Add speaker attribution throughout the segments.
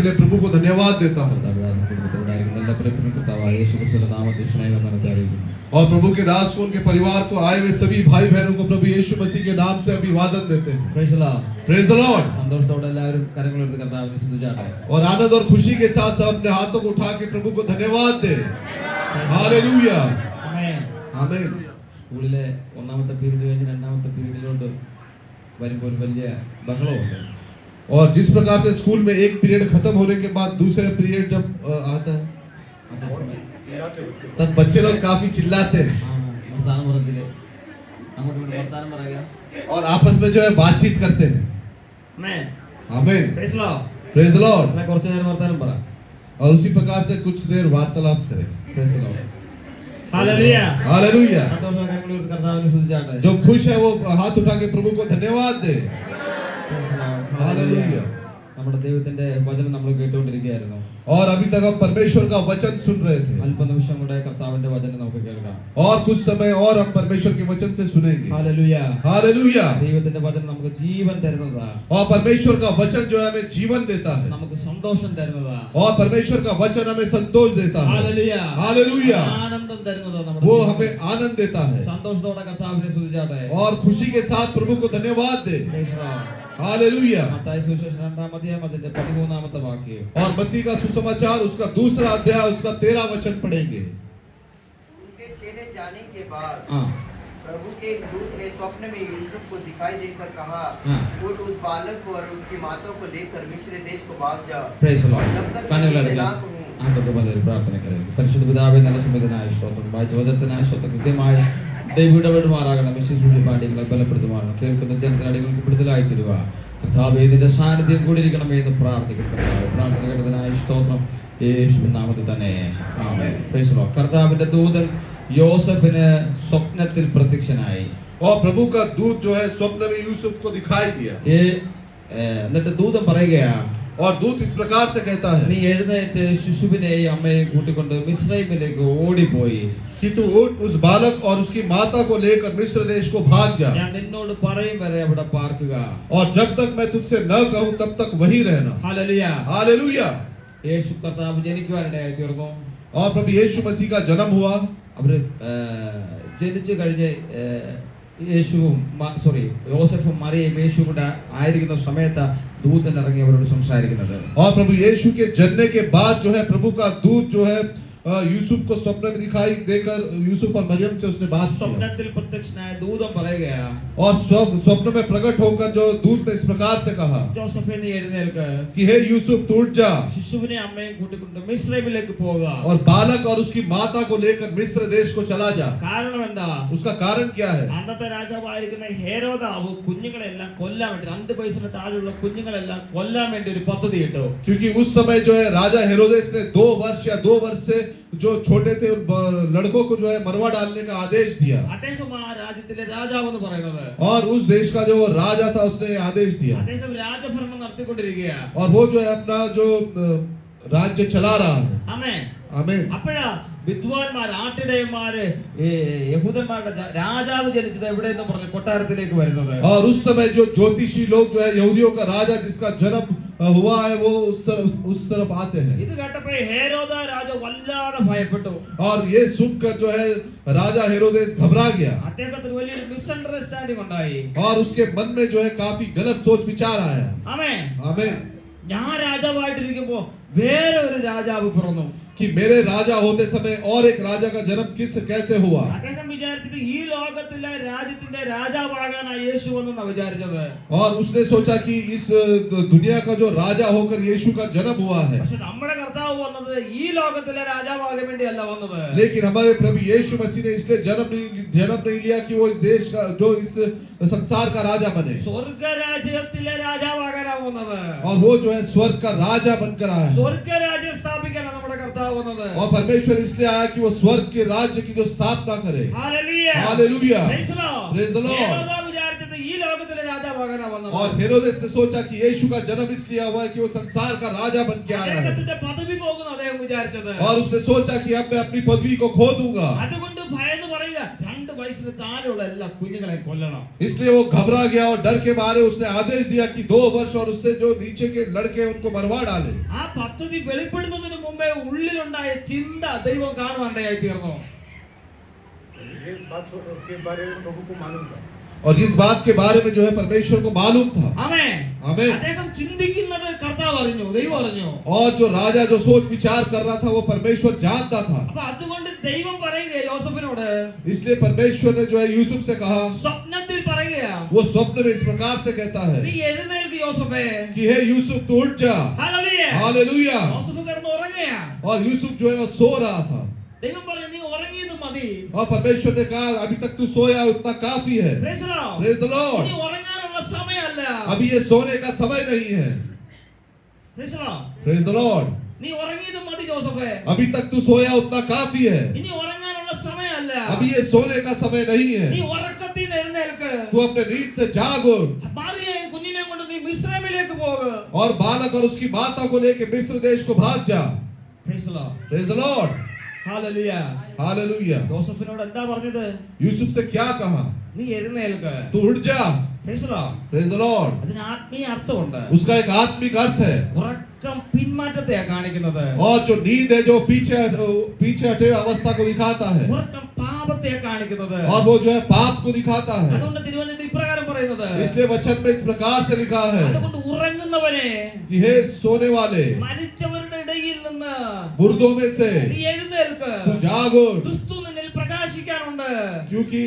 Speaker 1: के लिए प्रभु को धन्यवाद देता हूँ। और प्रभु के दास को उनके परिवार को आए हुए सभी भाई बहनों को प्रभु यीशु मसीह के नाम से अभिवादन देते हैं।
Speaker 2: Praise the Lord.
Speaker 1: Praise the Lord. और आनंद और खुशी के साथ सब अपने हाथों को उठा के प्रभु को धन्यवाद दे। हालेलुया।
Speaker 2: Amen.
Speaker 1: आमीन।
Speaker 2: സ്കൂളിലെ ഒന്നാമത്തെ പീരീഡ് കഴിഞ്ഞ് രണ്ടാമത്തെ പീരീഡിലോട്ട് വരുമ്പോൾ വലിയ ബഹളമുണ്ട്.
Speaker 1: और जिस प्रकार से स्कूल में एक पीरियड खत्म होने के बाद दूसरा पीरियड जब आता है तब बच्चे लोग काफी चिल्लाते हैं और आपस में जो है बातचीत करते हैं। आमीन।
Speaker 2: Praise the Lord.
Speaker 1: Praise the Lord.
Speaker 2: मैं കുറച്ച് നേരം വർത്താനം പറ.
Speaker 1: और उसी प्रकार से कुछ देर वार्तालाप करें।
Speaker 2: Praise the Lord. Hallelujah.
Speaker 1: Hallelujah.
Speaker 2: കർത്താവിനെ
Speaker 1: जो खुश है वो हाथ उठा के प्रभु को धन्यवाद दे। हालेलुया।
Speaker 2: നമ്മുടെ ദൈവത്തിന്റെ വചനം നമ്മൾ കേട്ടുകൊണ്ടിരിക്കുകയായിരുന്നു.
Speaker 1: और अभी तक हम परमेश्वर का वचन सुन रहे थे।
Speaker 2: അല്പനിമിഷം കൂടെ കർത്താവിന്റെ വചനം നമുക്ക് കേൾക്കാം.
Speaker 1: और कुछ समय और हम परमेश्वर के वचन से सुनेंगे।
Speaker 2: हालेलुया।
Speaker 1: हालेलुया।
Speaker 2: ദൈവത്തിന്റെ വചനം നമുക്ക് ജീവൻ തരുന്നതാണ്.
Speaker 1: और परमेश्वर का वचन जो है हमें जीवन देता है।
Speaker 2: നമുക്ക് സന്തോഷം തരുന്നതാണ്.
Speaker 1: और परमेश्वर का वचन हमें संतोष देता है।
Speaker 2: हालेलुया।
Speaker 1: हालेलुया।
Speaker 2: ആനന്ദം തരുന്നതാണ് നമ്മുടെ.
Speaker 1: वो हमें आनंद देता है।
Speaker 2: സന്തോഷത്തോടെ കർത്താവിനെ സ്തുതിച്ചാട്ടെ.
Speaker 1: और खुशी के साथ प्रभु को धन्यवाद दे। हालेलुया।
Speaker 2: मत्ताई सुविशेषം 2-ാം അധ്യായം അതിന്റെ 13-ാമത്തെ വാക്യം.
Speaker 1: और मत्ती का सुसमाचार उसका दूसरा अध्याय उसका 13 वचन पढ़ेंगे।
Speaker 3: उनके चले जाने के बाद
Speaker 2: हां
Speaker 3: प्रभु के एक दूत ने स्वप्न में यूसुफ को दिखाई देकर कहा, उठ उस बालक को और उसकी माता को लेकर मिस्र देश को भाग जा।
Speaker 2: Praise the Lord.
Speaker 3: जब तक
Speaker 2: കണ്ണുകളടയ്ക്കാം. ആദ്യത്തെ ഒരു പ്രാർത്ഥന കരയുക. പരിശുദ്ധ പിതാവേ, നല്ല സമയത്തിനായ സ്തോത്രം. വായിച്ച വചനത്തിനായ സ്തോത്രം. കൃത്യമായി ദൈവവിടപെടുമാറാകണം. വിശ്വസിച്ച് പാടികളെ ബലപ്പെടുത്തുമാറാകണം. കേൾക്കുന്ന ജനത്തിനടികൾക്ക് വിടുതലായി തരുക. കർത്താവേ, നിന്റെ സാന്നിധ്യം കൂടിയിരിക്കണമേ എന്ന് പ്രാർത്ഥിക്കുന്നു. പ്രാർത്ഥന കേട്ടതിനായ സ്തോത്രം യേശുവിൻ നാമത്തിൽ തന്നെ. ആമേൻ. Praise the Lord. കർത്താവിന്റെ ദൂതൻ യോസഫിന് സ്വപ്നത്തിൽ പ്രത്യക്ഷനായി.
Speaker 1: और प्रभु का दूत जो है स्वप्न में यूसुफ को दिखाई दिया।
Speaker 2: എന്നിട്ട് ദൂതൻ പറയുകയാ,
Speaker 1: और दूत इस प्रकार से कहता है,
Speaker 2: നീ എഴുന്നേറ്റ് ശിശുവിനെയും അമ്മയെയും കൂട്ടിക്കൊണ്ട് മിസ്രൈമിലേക്ക് ഓടിപ്പോയി.
Speaker 1: कि तू उठ उस बालक और उसकी माता को लेकर मिस्र देश को भाग जा।
Speaker 2: ഞാൻ നിന്നോട് പറയും വരെ അവിടെ പാർക്കുക.
Speaker 1: और जब तक मैं तुझसे न कहूं तब तक वहीं रहना।
Speaker 2: ഹല്ലേലൂയ.
Speaker 1: हालेलुया।
Speaker 2: യേശു കർത്താവ് ജനിക്കുവാനിടയായി തീർന്നു.
Speaker 1: और प्रभु यीशु मसीह का जन्म हुआ।
Speaker 2: അവര് ജനിച്ചു കഴിഞ്ഞ് യേശുവും യോസഫും മറിയയും യേശു കൂടെ ആയിരിക്കുന്ന സമയത്ത് ദൂതൻ ഇറങ്ങി അവരോട് സംസാരിക്കുന്നത്.
Speaker 1: और प्रभु यीशु के जन्म के बाद जो है प्रभु का दूत जो है यूसुफ को स्वप्न में दिखाई देकर यूसुफ और मरियम से उसने बात की।
Speaker 2: സ്വപ്നത്തിൽ പ്രത്യക്ഷനായ ദൂതൻ പറയുകയാ,
Speaker 1: और स्वप्न में प्रकट होकर जो दूत ने इस प्रकार से कहा,
Speaker 2: ജോസഫേ, നീ എഴുന്നേൽക്ക്,
Speaker 1: कि हे यूसुफ तू उठ जा
Speaker 2: ശിശുവിനെ അമ്മയും കൂട്ടിക്കൊണ്ട് മിസ്രൈമിലേക്ക് പോവുക.
Speaker 1: और बालक और उसकी माता को लेकर मिस्र देश को चला जा।
Speaker 2: കാരണം എന്താ?
Speaker 1: उसका कारण क्या है?
Speaker 2: അന്നത്തെ രാജാവായിരിക്കുന്ന ഹെരോദാവ് കുഞ്ഞുങ്ങളെല്ലാം കൊല്ലാൻ വേണ്ടി 2 വയസ്സിന് താഴെയുള്ള കുഞ്ഞുങ്ങളെല്ലാം കൊല്ലാൻ വേണ്ടി ഒരു പദ്ധതി ഇട്ടു.
Speaker 1: क्योंकि उस समय जो है राजा हेरोदेस ने 2 वर्ष या 2 वर्ष से जो छोटे थे लड़कों को जो है मरवा डालने का आदेश दिया।
Speaker 2: അദ്ദേഹം ആ രാജ്യത്തിലെ രാജാവ് എന്ന് പറയുന്നത്.
Speaker 1: और उस देश का जो राजा था उसने आदेश दिया।
Speaker 2: അദ്ദേഹം രാജഭരണം നടത്തിക്കൊണ്ടിരിക്കുകയാണ്.
Speaker 1: और वो जो है अपना जो राज्य चला रहा है।
Speaker 2: ആമേൻ.
Speaker 1: आमीन।
Speaker 2: അപ്പോഴാ വിദ്വാൻമാർ, ആട്ടിടയന്മാര്, യഹൂദന്മാരുടെ രാജാവ് ജനിച്ചത് എവിടെയെന്ന് പറഞ്ഞ് കൊട്ടാരത്തിലേക്ക് വരുന്നത്.
Speaker 1: और उस समय जो ज्योतिषी लोग जो है यहूदियों का राजा जिसका जन्म हुआ है वो उस तरफ आते हैं।
Speaker 2: ഇത് കേട്ടപ്പോൾ ഹെരോദ രാജാവ് വല്ലാതെ ഭയപ്പെട്ടു.
Speaker 1: और ये सुनकर जो है राजा हेरोदेस घबरा गया।
Speaker 2: അദ്ദേഹത്തിന് വലിയൊരു മിസ്അണ്ടർസ്റ്റാൻഡിംഗ് ഉണ്ടായി.
Speaker 1: और उसके मन में जो है काफी गलत सोच विचार आया।
Speaker 2: ആമേൻ.
Speaker 1: आमीन।
Speaker 2: ഞാൻ രാജാവായിട്ടിരിക്കുമ്പോ വേറെ ഒരു രാജാവ് പിറന്നു.
Speaker 1: कि मेरे राजा होते समय और एक राजा का जन्म कैसे हुआ।
Speaker 2: അദ്ദേഹം വിചാരിച്ചത് ഈ ലോകത്തിലെ രാജ്യത്തിന്റെ രാജാവാകാനാണ് യേശു വന്നെന്നാണ് വിചാരിച്ചത്.
Speaker 1: और उसने सोचा कि इस दुनिया का जो राजा होकर यीशु का जन्म हुआ है।
Speaker 2: പക്ഷെ നമ്മുടെ കർത്താവ് വന്നത് ഈ ലോകത്തിലെ രാജാവാകാൻ വേണ്ടിയല്ല വന്നത്.
Speaker 1: लेकिन हमारे प्रभु यीशु मसीह ने इसलिए जन्म नहीं लिया कि वो इस देश का जो इस संसार का राजा बने।
Speaker 2: സ്വർഗ്ഗ രാജ്യത്തിലെ രാജാവാകാനാണ് വന്നത്.
Speaker 1: और वो जो है स्वर्ग का राजा बनकर आया।
Speaker 2: സ്വർഗ്ഗ രാജ്യം സ്ഥാപിക്കാനാണ് നമ്മുടെ കർത്താവ് വന്നത്.
Speaker 1: और परमेश्वर इसलिए आया कि वो स्वर्ग के राज्य की जो स्थापना करे।
Speaker 2: Hallelujah.
Speaker 1: Hallelujah.
Speaker 2: Praise the Lord.
Speaker 1: Praise the Lord.
Speaker 2: ഹെരോദ വിചാരിച്ചത് ഈ ലോകത്തിലെ രാജാവാകാനാണ് വന്നത്.
Speaker 1: और हेरोदेस ने सोचा कि यीशु का जन्म इसलिए हुआ है कि वो संसार का राजा बन के आया है।
Speaker 2: അദ്ദേഹത്തിന്റെ പദവി പോകുന്നു അദ്ദേഹം വിചാരിച്ചത്.
Speaker 1: और उसने सोचा कि अब मैं अपनी पदवी को खो दूंगा।
Speaker 2: അതുകൊണ്ട് ഭയന്ന് പറയുക, 2 വയസ്സ് വയസ്സിന് താഴെയുള്ള എല്ലാ കുഞ്ഞുങ്ങളെയും കൊല്ലണം.
Speaker 1: इसलिए वो घबरा गया और डर के मारे उसने आदेश दिया कि 2 वर्ष और उससे जो नीचे के लड़के उनको मरवा डाले.
Speaker 2: ആ പദ്ധതി വെളിപ്പെടുന്നതിന് മുമ്പേ ഉള്ളിലുണ്ടായ ചിന്ത ദൈവം കാണുവാനിടയായി തീർന്നു.
Speaker 4: ये बात के बारे में प्रभु को मालूम था.
Speaker 1: और इस बात के बारे में जो है परमेश्वर को मालूम था.
Speaker 2: ആമേൻ.
Speaker 1: आमीन.
Speaker 2: അദ്ദേഹം ചിന്തിക്കുന്നത് കർത്താവ് അറിഞ്ഞു, ദൈവം അറിഞ്ഞു.
Speaker 1: और जो राजा जो सोच विचार कर रहा था वो परमेश्वर जानता था.
Speaker 2: അപ്പൊ അതുകൊണ്ട് ദൈവം പറയുകയാ യോസഫിനോട്,
Speaker 1: इसलिए परमेश्वर ने जो है यूसुफ से कहा,
Speaker 2: സ്വപ്നത്തിൽ പറയുകയാ,
Speaker 1: वो स्वप्न में इस प्रकार से कहता है
Speaker 2: നീ എഴുന്നേൽക്ക് യോസഫേ.
Speaker 1: कि हे यूसुफ तू उठ जा.
Speaker 2: ഹല്ലേലൂയ.
Speaker 1: हालेलुया.
Speaker 2: യോസഫ് കിടന്ന് ഉറങ്ങുകയാ.
Speaker 1: और यूसुफ जो है वो सो रहा था.
Speaker 2: ദൈവം പറഞ്ഞു നീ ഉറങ്ങിയത് മതി.
Speaker 1: और परमेश्वर ने कहा अभी तक तू सोया उतना काफी है.
Speaker 2: Praise the Lord.
Speaker 1: Praise the Lord.
Speaker 2: ഇനി ഉറങ്ങാനുള്ള സമയമല്ല.
Speaker 1: अभी ये सोने का समय नहीं है.
Speaker 2: Praise the Lord.
Speaker 1: Praise the Lord.
Speaker 2: നീ ഉറങ്ങിയത് മതി യോസഫേ.
Speaker 1: अभी तक तू सोया उतना काफी है.
Speaker 2: ഇനി ഉറങ്ങാനുള്ള സമയമല്ല.
Speaker 1: अभी ये सोने का समय नहीं है.
Speaker 2: നീ ഉറക്കത്തിൽ നിന്ന് എഴുന്നേൽക്ക്.
Speaker 1: तू अपने नींद से जागो
Speaker 2: ഭാര്യയെയും കുഞ്ഞിനെയും കൊണ്ട് നീ മിസ്രൈമിലേക്ക് പോക.
Speaker 1: और बालक और उसकी माता को लेकर मिस्र देश को भाग जा.
Speaker 2: Praise the Lord.
Speaker 1: Praise the Lord.
Speaker 2: ഹല്ലേലൂയ.
Speaker 1: हालेलुया.
Speaker 2: യോസഫിനോട് എന്താ പറഞ്ഞത്?
Speaker 1: यूसुफ से क्या कहा?
Speaker 2: നീ എഴുന്നേൽക്ക്.
Speaker 1: तू उठ जा.
Speaker 2: Praise the Lord.
Speaker 1: Praise the Lord.
Speaker 2: അതിന് ആത്മീയ അർത്ഥമുണ്ട്.
Speaker 1: उसका एक आत्मिक अर्थ है.
Speaker 2: ഉറക്കം പിന്മാറ്റത്തെയാ കാണിക്കുന്നത്.
Speaker 1: और जो नींद है जो पीछे हटे अवस्था को दिखाता है.
Speaker 2: ഉറക്കം പാപത്തെയാ കാണിക്കുന്നത്.
Speaker 1: और वो जो है पाप को दिखाता है.
Speaker 2: അതുകൊണ്ട് തിരുവചനത്തിൽ ഇപ്രകാരം പറയുന്നത്,
Speaker 1: इसलिए वचन में इस प्रकार से लिखा है
Speaker 2: അതുകൊണ്ട് ഉറങ്ങുന്നവനെ,
Speaker 1: कि हे सोने वाले
Speaker 2: മരിച്ചവരുടെ ഇടയിൽ നിന്ന്
Speaker 1: मुर्दों में से
Speaker 2: നീ എഴുന്നേൽക്ക്.
Speaker 1: तू जागो
Speaker 2: ക്രിസ്തു നിന്നിൽ പ്രകാശിക്കാനുണ്ട്.
Speaker 1: क्योंकि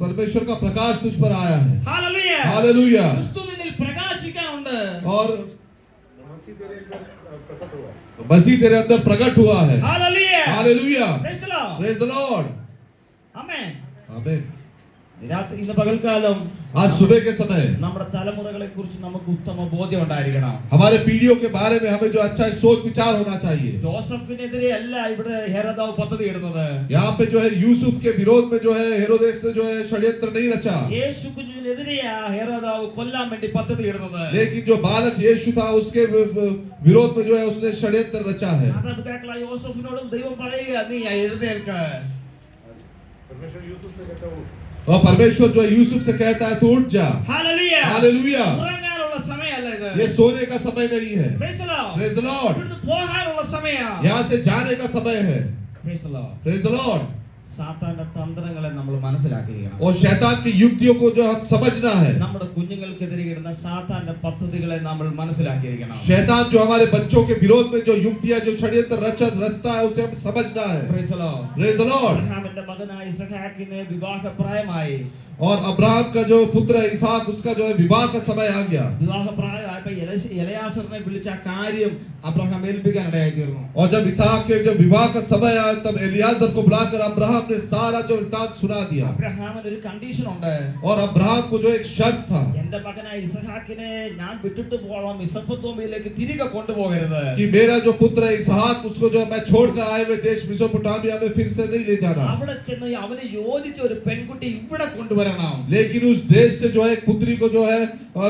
Speaker 1: परमेश्वर का प्रकाश तुझ पर आया है.
Speaker 2: ഹല്ലേലൂയ.
Speaker 1: हालेलुया.
Speaker 2: ക്രിസ്തു നിന്നിൽ പ്രകാശിക്കാനുണ്ട്.
Speaker 1: और
Speaker 4: मसीह तेरे अंदर प्रकट हुआ.
Speaker 1: मसीह तेरे अंदर प्रकट हुआ है.
Speaker 2: Hallelujah.
Speaker 1: Hallelujah.
Speaker 2: Praise the Lord.
Speaker 1: Praise the Lord.
Speaker 2: ആമേൻ.
Speaker 1: आमीन.
Speaker 2: രാത്രി ഇന്ന് പകൽക്കാലം
Speaker 1: आज सुबह के समय
Speaker 2: നമ്മുടെ തലമുറകളെ കുറിച്ച് നമുക്ക് ഉത്തമ ബോധ്യം ഉണ്ടായിരിക്കണം.
Speaker 1: हमारे पीढ़ियों के बारे में हमें जो अच्छा सोच विचार होना चाहिए.
Speaker 2: ജോസഫിനെതിരെ അല്ല ഇവിടെ ഹെരോദാവ് പദ്ധതി ഇടുന്നത്.
Speaker 1: यहाँ पे जो है यूसुफ के विरोध में जो है हेरोदेस ने जो है षड्यंत्र नहीं रचा.
Speaker 2: യേശു കുഞ്ഞിനെതിരെയാ ഹെരോദാവ് കൊല്ലാൻ വേണ്ടി പദ്ധതി ഇടുന്നത്.
Speaker 1: लेकिन जो बालक यीशु था उसके विरोध में जो है उसने षड्यंत्र रचा है.
Speaker 2: മാതാപിതാക്കളായ യോസഫിനോടും ദൈവം പറയുക, നീ എഴുന്നേൽക്ക്.
Speaker 4: परमेश्वर यूसुफ से कहता है
Speaker 1: और परमेश्वर जो है यूसुफ से कहता है तू उठ जा.
Speaker 2: ഹല്ലേലൂയ.
Speaker 1: हालेलुया.
Speaker 2: ഉറങ്ങാനുള്ള സമയമല്ല ഇത്.
Speaker 1: ये सोने का समय नहीं है.
Speaker 2: Praise the Lord.
Speaker 1: Praise the Lord.
Speaker 2: ഇവിടുന്ന് പോകാനുള്ള സമയാ.
Speaker 1: यहाँ से जाने का समय है.
Speaker 2: Praise the Lord.
Speaker 1: Praise the Lord.
Speaker 2: സാത്താന്റെ തന്ത്രങ്ങളെ നമ്മൾ മനസ്സിലാക്കിയിരിക്കണം.
Speaker 1: और शैतान की युक्तियों को जो हम समझना है.
Speaker 2: നമ്മുടെ കുഞ്ഞുങ്ങൾക്കെതിരെ ഇടുന്ന സാത്താന്റെ പദ്ധതികളെ നമ്മൾ മനസ്സിലാക്കിയിരിക്കണം.
Speaker 1: शैतान जो हमारे बच्चों के विरोध में जो युक्तियां जो षड्यंत्र रचता है उसे हम समझना है.
Speaker 2: Praise the Lord.
Speaker 1: Praise the Lord.
Speaker 2: അബ്രഹാമിന്റെ മകനായ ഇസഹാക്കിന് വിവാഹപ്രായമായി.
Speaker 1: और अब्राहम का जो पुत्र है इसहाक उसका जो है विवाह का समय आ गया.
Speaker 2: വിവാഹപ്രായമായപ്പോൾ എലയാസറിനെ വിളിച്ച കാര്യം അബ്രഹാം ഏൽപ്പിക്കാൻ ഇടയായി തീർന്നു.
Speaker 1: और जब इसहाक के जब विवाह का समय आया तब एलियाजर को बुलाकर अब्राहम ने सारा जो वृत्तांत सुना दिया.
Speaker 2: അബ്രഹാമിന് ഒരു കണ്ടീഷൻ ഉണ്ട്.
Speaker 1: और अब्राहम को जो एक शर्त था
Speaker 2: എന്റെ മകനായ ഇസഹാക്കിനെ ഞാൻ വിട്ടിട്ട് പോകാം, മെസൊപ്പൊത്താമിയയിലേക്ക് തിരികെ കൊണ്ടുപോകരുത്.
Speaker 1: कि मेरा जो पुत्र है इसहाक उसको जो मैं छोड़कर आए हुए देश मेसोपोटामिया में फिर से नहीं ले जाना.
Speaker 2: അവിടെ ചെന്ന് അവന് യോജിച്ച ഒരു പെൺകുട്ടി ഇവിടെ കൊണ്ടുവരണം.
Speaker 1: लेकिन उस देश से जो है एक पुत्री को जो है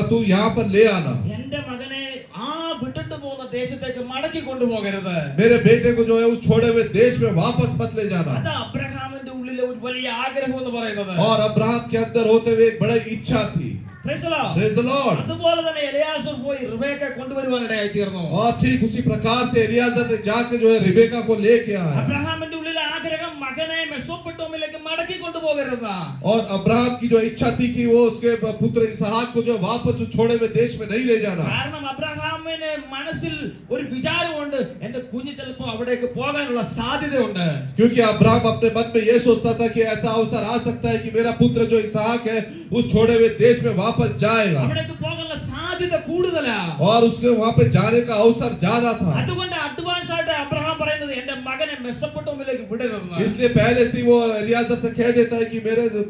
Speaker 1: तू यहाँ पर ले आना.
Speaker 2: എന്റെ മകനെ ആ വിട്ടിട്ട് പോകുന്ന ദേശത്തേക്ക് മടക്കി കൊണ്ടുപോകരുത്.
Speaker 1: मेरे बेटे को जो है उस छोड़े हुए देश में वापस मत ले जाना.
Speaker 2: അത് അബ്രഹാമിന്റെ ഉള്ളിലെ ഒരു വലിയ ആഗ്രഹം എന്ന് പറയുന്നത്.
Speaker 1: और अब्राहम के अंदर होते हुए एक बड़ी इच्छा थी.
Speaker 2: Praise the Lord.
Speaker 1: Praise the Lord.
Speaker 2: അതുപോലെ തന്നെ എലിയാസർ പോയി റിബേക്ക കൊണ്ടുവരുവാൻ ഇടയായി തീർന്നു.
Speaker 1: और ठीक उसी प्रकार से एलियाजर ने जाकर जो है रिबेका को लेके आया.
Speaker 2: അബ്രഹാമിന്റെ ഉള്ളിലെ ആഗ്രഹം മകനെ മെസൊപ്പൊട്ടാമിയയിലേക്ക് മടക്കി കൊണ്ടുപോകരുത്.
Speaker 1: और अब्राहम की जो इच्छा थी कि वो उसके पुत्र इसहाक को जो वापस उस छोड़े हुए देश में नहीं ले जाना.
Speaker 2: കാരണം അബ്രഹാമിന് മനസ്സിൽ ഒരു വിചാരമുണ്ട്, എന്റെ കുഞ്ഞ് ചിലപ്പോൾ അവിടേക്ക് പോകാനുള്ള സാധ്യതയുണ്ട്.
Speaker 1: क्योंकि अब्राहम अपने मन में ये सोचता था कि ऐसा अवसर आ सकता है कि मेरा पुत्र जो इसहाक है उस छोड़े हुए देश में वापस जाएगा.
Speaker 2: അവിടേക്ക് പോകാനുള്ള സാധ്യത കൂടുതലാ.
Speaker 1: और उसके वहां पे जाने का अवसर ज्यादा था.
Speaker 2: അതുകൊണ്ട് അഡ്വാൻസ് ആയിട്ട് അബ്രഹാം പറയുന്നത് എന്റെ മകനെ മെസൊപ്പൊട്ടാമിയയിലേക്ക് വിടരുതെന്ന്.
Speaker 1: इसलिए पहले से वो एलियाजर से कह देता है कि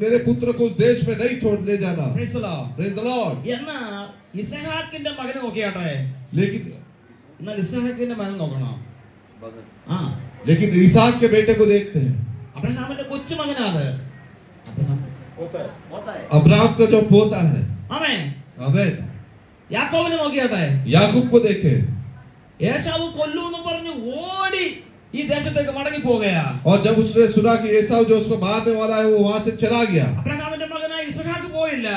Speaker 1: मेरे पुत्र को उस देश में नहीं छोड़ ले जाना.
Speaker 2: Praise the Lord.
Speaker 1: Praise the Lord.
Speaker 2: എന്നാ ഇസഹാക്കിന്റെ മകനെ നോക്കിയാട്ടെ.
Speaker 1: लेकिन
Speaker 2: എന്നാൽ ഇസഹാക്കിന്റെ മകനെ നോക്കണം. ആ
Speaker 1: इसहाक के बेटे को देखते हैं.
Speaker 2: അബ്രഹാമിന്റെ കൊച്ചു മകനാണ് അബ്രഹാം.
Speaker 4: होता है
Speaker 1: अब्राहम का जो पोता है.
Speaker 2: ആമേൻ.
Speaker 1: आमीन.
Speaker 2: യാക്കോബിനെ നോക്കിയാട്ടെ.
Speaker 1: याकूब को देखे.
Speaker 2: ഏശാവ് കൊല്ലൂന്ന് പറഞ്ഞു ഓടി ഈ ദേശത്തേക്ക് മടങ്ങി പോവുകയാ.
Speaker 1: और जब उसने सुना कि एसाव जो उसको मारने वाला है वो वहां से चला गया.
Speaker 2: അബ്രഹാമിന്റെ മകനായ ഇസ്ഹാക്ക് പോയില്ല.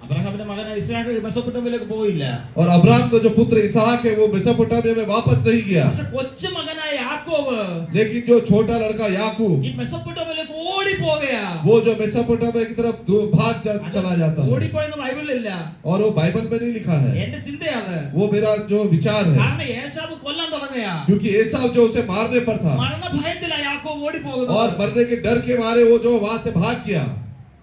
Speaker 2: അബ്രഹാമിന്റെ മകനായ ഇസ്ഹാക്ക് മെസൊപ്പൊട്ടാമിയയിലേക്ക് പോയില്ല.
Speaker 1: और अब्राहम का जो पुत्र इसहाक है वो मेसोपोटामिया में वापस नहीं गया.
Speaker 2: പക്ഷെ കൊച്ചു മകനായ യാക്കോബ്
Speaker 1: लेकिन जो छोटा लड़का याकूब
Speaker 2: ഈ മെസൊപ്പൊട്ടാമിയയിലേക്ക് ഓടി പോവുകയാ.
Speaker 1: वो जो मेसोपोटामिया की तरफ चला जाता है.
Speaker 2: ഓടിപ്പോയെന്ന് ബൈബിളിലില്ല.
Speaker 1: और वो बाइबल में नहीं लिखा है.
Speaker 2: എന്റെ ചിന്തയാണ്.
Speaker 1: वो मेरा जो विचार है.
Speaker 2: കാരണം ഏശാവ് കൊല്ലാൻ തുടങ്ങിയ.
Speaker 1: क्योंकि एसाव जो उसे मारने पर था.
Speaker 2: മരണ ഭയത്തിലാ യാക്കോബ് ഓടി പോകുന്നത്.
Speaker 1: और मरने के डर के मारे वो जो वहां से भाग गया.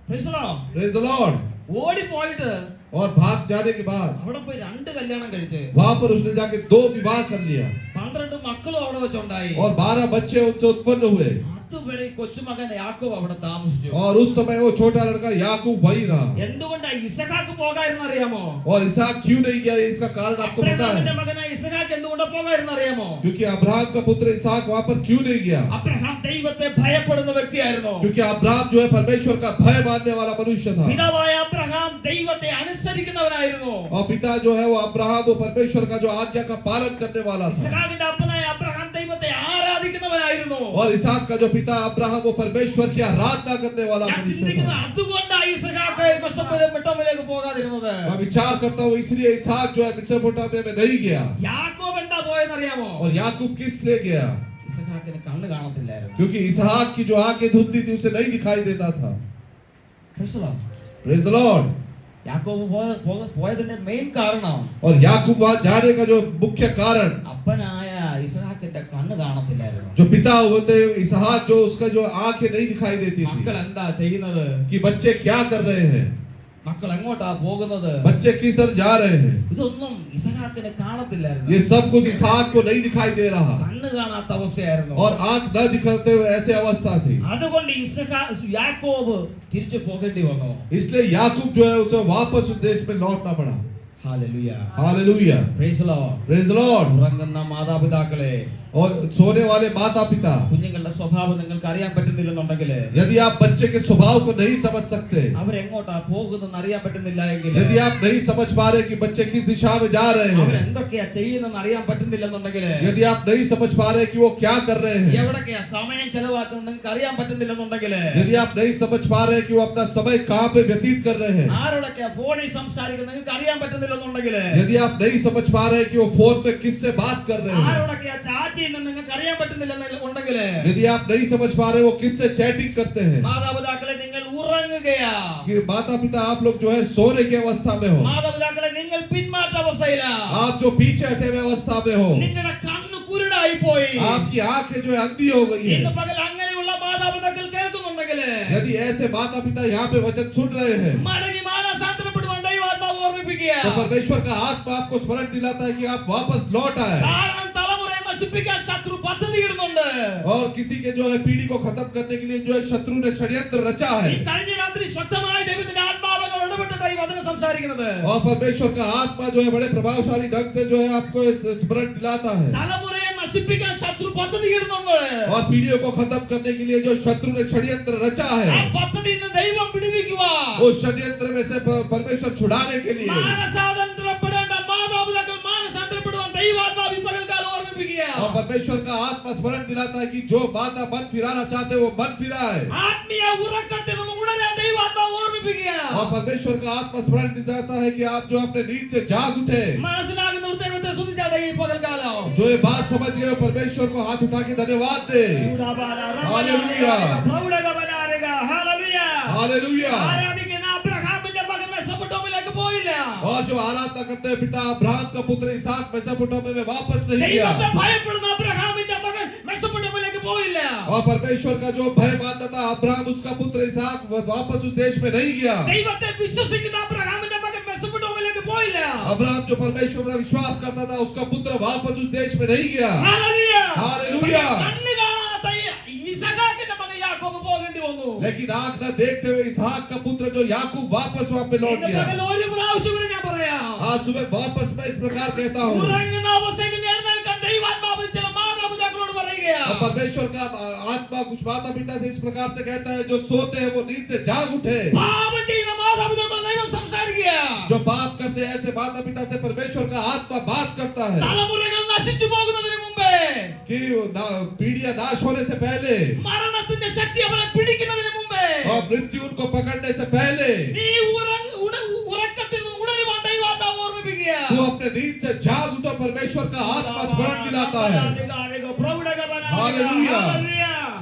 Speaker 2: Praise the Lord.
Speaker 1: Praise the Lord.
Speaker 2: ഓടി പോയിട്ട്
Speaker 1: और भाग जाने के बाद
Speaker 2: അവിടെ പോയി 2 കല്യാണം കഴിച്ച്
Speaker 1: वहां पर उसने जाके 2 विवाह कर लिया.
Speaker 2: 12 മക്കളും അവിടെ വെച്ചുണ്ടായി.
Speaker 1: और 12 बच्चे उनसे उत्पन्न हुए.
Speaker 2: അതുവരെ കൊച്ചുമകൻ യാക്കോബ് അവിടെ താമസിച്ചു.
Speaker 1: और उस समय वो छोटा लड़का याकूब वही रहा.
Speaker 2: എന്തുകൊണ്ടാ ഇസഹാക്ക് പോകായിരുന്നു അറിയാമോ?
Speaker 1: और इसहाक क्यों नहीं गया इसका कारण आपको पता
Speaker 2: അബ്രഹാമിന്റെ
Speaker 1: है.
Speaker 2: മകനായ ഇസഹാക്ക് എന്തുകൊണ്ടാ പോകായിരുന്നു അറിയാമോ?
Speaker 1: क्योंकि अब्राहम का पुत्र इसहाक वहां पर क्यों नहीं गया.
Speaker 2: അബ്രഹാം ദൈവത്തെ ഭയപ്പെടുന്ന വ്യക്തിയായിരുന്നു.
Speaker 1: क्योंकि अब्राहम जो है परमेश्वर का भय मानने वाला मनुष्य था.
Speaker 2: പിതാവായ അബ്രഹാം ദൈവത്തെ അനുസരിക്കുന്നവനായിരുന്നു.
Speaker 1: और पिता जो है वो अब्राहम वो परमेश्वर का जो आज्ञा का पालन करने वाला था.
Speaker 2: ഇസഹാക്കിന്റെ അപ്പനായ അബ്രഹാം ദൈവത്തെ ആരാധിക്കുന്നവനായിരുന്നു.
Speaker 1: और इसहाक का जो पिता अब्राहम वो परमेश्वर की आराधना करने वाला
Speaker 2: ഞാൻ
Speaker 1: मनुष्य
Speaker 2: ചിന്തിക്കുന്നത്
Speaker 1: था.
Speaker 2: അതുകൊണ്ടാണ് ഇസഹാക്ക് മെസൊപ്പൊട്ടാമിയയിലേക്ക് പോകാതിരുന്നത്.
Speaker 1: मैं विचार करता हूँ इसलिए इसहाक जो है मेसोपोटामिया में नहीं गया.
Speaker 2: യാക്കോബ് എന്താ പോയെന്ന് അറിയാമോ?
Speaker 1: और याकूब किस लिए गया.
Speaker 2: ഇസഹാക്കിന് കണ്ണ് കാണത്തില്ലായിരുന്നു.
Speaker 1: क्योंकि इसहाक की जो आंखें धुंधली थी उसे नहीं दिखाई देता था.
Speaker 2: Praise the Lord.
Speaker 1: Praise the Lord.
Speaker 2: യാക്കോബ് പോയതിന്റെ മെയിൻ കാരണം
Speaker 1: और याकूब वहां जाने का जो मुख्य कारण
Speaker 2: അപ്പനായ ഇസഹാക്കിന്റെ കണ്ണ് കാണത്തില്ലായിരുന്നു.
Speaker 1: जो पिता होते इसहाक जो उसका जो आंखें नहीं दिखाई देती थी
Speaker 2: മക്കൾ എന്താ ചെയ്യുന്നത്?
Speaker 1: कि बच्चे क्या कर रहे हैं.
Speaker 2: മക്കൾ എങ്ങോട്ടാ പോകുന്നത്?
Speaker 1: बच्चे किस तरफ जा रहे हैं.
Speaker 2: ഇതൊന്നും ഇസഹാക്കിന് കാണത്തില്ലായിരുന്നു.
Speaker 1: ये सब कुछ इसहाक को नहीं दिखाई दे रहा.
Speaker 2: കണ്ണ് കാണാത്ത അവസ്ഥയായിരുന്നു.
Speaker 1: और आंख न दिखाते हुए ऐसे अवस्था थी.
Speaker 2: അതുകൊണ്ട് യാക്കോബ് തിരിച്ചു പോകേണ്ടി വന്നു.
Speaker 1: इसलिए याकूब जो है उसे वापस उस देश में लौटना पड़ा.
Speaker 2: Hallelujah.
Speaker 1: Hallelujah.
Speaker 2: Price the Lord.
Speaker 1: Praise the Lord.
Speaker 2: ഉറങ്ങുന്ന മാതാപിതാക്കളെ,
Speaker 1: और सोने वाले माता पिता,
Speaker 2: കുഞ്ഞുങ്ങളുടെ സ്വഭാവം നിങ്ങൾക്ക് അറിയാൻ പറ്റുന്നില്ലെന്നുണ്ടെങ്കിൽ,
Speaker 1: यदि आप बच्चे के स्वभाव को नहीं समझ सकते,
Speaker 2: അവരെങ്ങോട്ടാ പോകുന്നെന്ന് അറിയാൻ പറ്റുന്നില്ല എങ്കിൽ,
Speaker 1: यदि आप नहीं समझ पा रहे कि बच्चे किस दिशा में जा रहे हैं,
Speaker 2: അവരെന്തൊക്കെയാ ചെയ്യുന്നെന്ന് അറിയാൻ പറ്റുന്നില്ലെന്നുണ്ടെങ്കിൽ,
Speaker 1: यदि आप नहीं समझ पा रहे कि वो क्या कर रहे हैं,
Speaker 2: എവിടൊക്കെയാ സമയം ചെലവാക്കുന്നത് നിങ്ങൾക്ക് അറിയാൻ പറ്റുന്നില്ലെന്നുണ്ടെങ്കിൽ,
Speaker 1: यदि आप नहीं समझ पा रहे कि वो अपना समय कहाँ पे व्यतीत कर रहे हैं,
Speaker 2: ആരോടൊക്കെയാ ഫോണിൽ സംസാരിക്കുന്നത് നിങ്ങൾക്ക് അറിയാൻ പറ്റുന്നില്ലെന്നുണ്ടെങ്കിൽ,
Speaker 1: यदि आप नहीं समझ पा रहे कि वो फोन पे किससे बात कर रहे हैं,
Speaker 2: ആരോടൊക്കെയാ ചാറ്റ് ചെയ്യുന്നത് നിങ്ങൾക്ക് അറിയാൻ പറ്റുന്നില്ലെന്നുണ്ടെങ്കിൽ,
Speaker 1: यदि आप नहीं समझ पा रहे वो किससे चैटिंग करते हैं,
Speaker 2: മാതാപിതാക്കളെ നിങ്ങൾ ഉറങ്ങുകയാ.
Speaker 1: कि माता पिता आप लोग जो है सोने की अवस्था में हो,
Speaker 2: മാതാപിതാക്കളെ നിങ്ങൾ പിന്മാറ്റ അവസ്ഥയിലാ.
Speaker 1: आप जो पीछे हटे हुए अवस्था में हो,
Speaker 2: നിങ്ങളുടെ കണ്ണ് കുരുടായി പോയി.
Speaker 1: आपकी आंखें जो है अंधी हो गई
Speaker 2: ഇന്ന്
Speaker 1: है.
Speaker 2: പകൽ അങ്ങനെയുള്ള മാതാപിതാക്കൾ കേൾക്കുന്നുണ്ടെങ്കിൽ,
Speaker 1: यदि ऐसे माता पिता यहाँ पे वचन सुन रहे हैं,
Speaker 2: മടങ്ങി മാനസാന്തരപ്പെടുവാൻ ദൈവാത്മാവ് ഓർമ്മിപ്പിക്കുക.
Speaker 1: तो परमेश्वर का आत्मा आपको स्मरण दिलाता है कि आप वापस लौट आए.
Speaker 2: കാരണം തലമുറയെ നശിപ്പിക്കാൻ ശത്രു പദ്ധതി ഇടുന്നുണ്ട്.
Speaker 1: और किसी के जो है पीढ़ी को खत्म करने के लिए जो है शत्रु ने षड्यंत्र रचा
Speaker 2: ഈ
Speaker 1: है.
Speaker 2: കഴിഞ്ഞ രാത്രി ശക്തമായ ദൈവത്തിന്റെ ആത്മാവിനോട് ഇടപെട്ടിട്ടാണ് ഈ വചനം സംസാരിക്കുന്നത്.
Speaker 1: और परमेश्वर का आत्मा जो है बड़े प्रभावशाली ढंग से जो है आपको स्मरण दिलाता है.
Speaker 2: തലമുറയെ നശിപ്പിക്കാൻ ശത്രു പദ്ധതി ഇടുന്നുണ്ട്.
Speaker 1: और पीढ़ियों को खत्म करने के लिए जो शत्रु ने षड्यंत्र रचा
Speaker 2: ആ
Speaker 1: है,
Speaker 2: പദ്ധതിയിൽ നിന്ന് ദൈവം പിടിവിക്കുക.
Speaker 1: उस षड्यंत्र में से परमेश्वर छुड़ाने के लिए
Speaker 2: മാനസാന്തരപ്പെടേണ്ട മാതാപിതാക്കൾ മാനസാന്തരപ്പെടുവാൻ ദൈവാത്മാവ് ഈ പകൽക്കാലം ഓർമ്മിപ്പിക്കുക.
Speaker 1: और परमेश्वर का आत्मा स्मरण दिलाता है कि जो माता मन फिराना चाहते हैं वो मन फिराए.
Speaker 2: ആത്മീയ ഉറക്കത്തിൽ നിന്ന് ഉണരാൻ ദൈവാത്മാവ് ഓർമ്മിപ്പിക്കുക.
Speaker 1: और परमेश्वर का आत्मा स्मरण दिलाता है कि आप जो अपने नींद से जाग उठे.
Speaker 2: മനസ്സിലാകുന്നവർ ദൈവത്തെ സ്തുതിച്ചാട്ടെ ഈ പകൽക്കാലം.
Speaker 1: जो ये बात समझ गए वो परमेश्वर को हाथ उठा के धन्यवाद दे.
Speaker 2: ഹല്ലേലൂയ. പ്രൗഢഗമനാരക. ഹല്ലേലൂയ.
Speaker 1: हालेलुया.
Speaker 2: ആരാധിക്കുന്ന അബ്രഹാമിന്റെ മകൻ മെസൊപ്പൊട്ടാമിയയിലേക്ക് പോയില്ല.
Speaker 1: और जो आराधना करते हैं पिता अब्राहम का पुत्र इसहाक मेसोपोटामिया में वापस नहीं गया.
Speaker 2: ദൈവത്തെ ഭയപ്പെടുന്ന അബ്രഹാമിന്റെ മകൻ മെസൊപ്പൊട്ടാമിയയിലേക്ക് പോയില്ല.
Speaker 1: और परमेश्वर का जो भय मानता था अब्राहम उसका पुत्र इसहाक वापस उस देश में नहीं गया.
Speaker 2: ദൈവത്തെ വിശ്വസിക്കുന്ന അബ്രഹാമിന്റെ മകൻ മെസൊപ്പൊട്ടാമിയയിലേക്ക് പോയില്ല.
Speaker 1: अब्राहम जो परमेश्वर पर विश्वास करता था उसका पुत्र वापस उस देश में नहीं गया.
Speaker 2: ഹല്ലേലൂയ.
Speaker 1: हालेलुया.
Speaker 2: കണ്ണ് കാണാത്ത ഇസഹാക്കിന്റെ മകൻ യാക്കോബ് പോകേണ്ടി വന്നു.
Speaker 1: लेकिन आंख न देखते हुए इसहाक का पुत्र जो याकूब वापस वहां पे लौट
Speaker 2: ഇന്ന്
Speaker 1: गया.
Speaker 2: പകൽ ഒരു പ്രാവശ്യം കൂടി ഞാൻ പറയാം.
Speaker 1: आज सुबह वापस मैं इस प्रकार कहता हूँ.
Speaker 2: ഉറങ്ങുന്ന അവസ്ഥയിൽ നിന്ന് എഴുന്നേൽക്കാൻ ദൈവാത്മാവ് ചില മാതാപിതാക്കളോട് പറയുകയാ.
Speaker 1: और परमेश्वर का आत्मा कुछ माता पिता से इस प्रकार से कहता है जो सोते हैं वो नींद से जाग उठे.
Speaker 2: പാപം ചെയ്യുന്ന മാതാപിതാക്കൾ ദൈവം സംസാരിക്കുക.
Speaker 1: जो पाप करते हैं ऐसे माता पिता से परमेश्वर का आत्मा बात करता है.
Speaker 2: തലമുറകൾ നശിച്ചു പോകുന്നതിന് മുമ്പേ
Speaker 1: कि पीढ़ियां नाश होने से पहले
Speaker 2: മരണത്തിന്റെ ശക്തി അവരെ പിടിക്കുന്നതിന് മുമ്പേ
Speaker 1: और मृत्यु उनको पकड़ने से पहले
Speaker 2: നീ ഉറക്കത്തിൽ നിന്ന് ഉണരുവാൻ ദൈവാത്മാവ് ഓർമ്മിപ്പിക്കുക.
Speaker 1: तू अपने नींद से जाग उठो, परमेश्वर का आत्मा स्मरण दिलाता है। Hallelujah,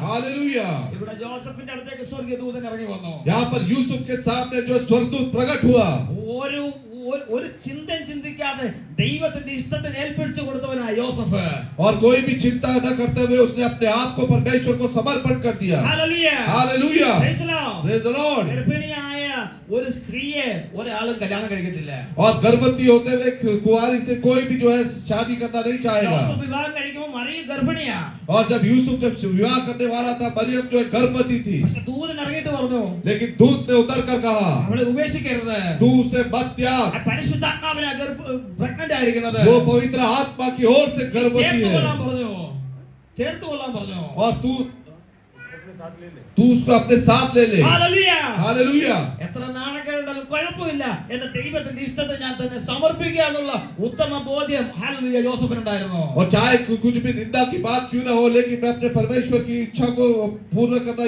Speaker 1: hallelujah.
Speaker 2: ഇവിടെ ജോസഫിന്റെ അടുത്തേക്ക് സ്വർഗ്ഗീയ ദൂതൻ ഇറങ്ങി വന്നു.
Speaker 1: यहाँ पर यूसुफ के सामने जो स्वर्गदूत प्रकट हुआ,
Speaker 2: ഒരു ചിന്തയും ചിന്തിക്കാതെ ദൈവത്തിന്റെ ഇഷ്ടത്തിന് ഏൽപ്പിച്ചു കൊടുത്തവനാ യോസഫ്.
Speaker 1: और कोई भी चिंता न करते हुए उसने अपने आप को परमेश्वर को समर्पण कर दिया।
Speaker 2: Hallelujah,
Speaker 1: hallelujah,
Speaker 2: price the Lord.
Speaker 1: Praise the Lord.
Speaker 2: ഗർഭിണിയായ ഒരു സ്ത്രീയെ ഒരാളും കല്യാണം കഴിക്കത്തില്ല.
Speaker 1: और गर्भवती होते हुए कुंवारी से कोई भी जो है शादी करना नहीं चाहेगा।
Speaker 2: യോസഫ് വിവാഹം കഴിക്കുമ്പോൾ മറിയ ഗർഭിണിയാ.
Speaker 1: और जब यूसुफ जब विवाह करने वाला था, मरियम जो है गर्भवती थी,
Speaker 2: പക്ഷെ ദൂതൻ ഇറങ്ങിയിട്ട് പറഞ്ഞു,
Speaker 1: लेकिन दूत ने उतर कर कहा,
Speaker 2: അവളെ ഉപേക്ഷിക്കരുത്.
Speaker 1: तू उसे मत त्याग,
Speaker 2: പരിശുദ്ധാത്മാവിനെ പ്രഗ്നന്റ് ആയിരിക്കുന്നത്.
Speaker 1: वो पवित्र आत्मा की ओर से गर्भवती
Speaker 2: ചേർത്ത്
Speaker 1: है।
Speaker 2: കൊള്ളാൻ പറഞ്ഞു, ചേർത്ത് കൊള്ളാൻ പറഞ്ഞു.
Speaker 1: और
Speaker 4: अपने साथ ले ले।
Speaker 1: तू उसको अपने साथ ले ले।
Speaker 2: ഹല്ലേലൂയ.
Speaker 1: हालेलुया।
Speaker 2: എത്ര നാണക്കേടുണ്ടാലും കുഴപ്പമില്ല, എന്റെ ദൈവത്തിന്റെ ഇഷ്ടത്തെ ഞാൻ തന്നെ സമർപ്പിക്കുക എന്നുള്ള ഉത്തമ ബോധ്യം ഹല്ലേലൂയ യോസഫിനുണ്ടായിരുന്നു.
Speaker 1: और चाहे कुछ भी निंदा की बात क्यों ना हो, लेकिन मैं अपने परमेश्वर की इच्छा को पूर्ण करना,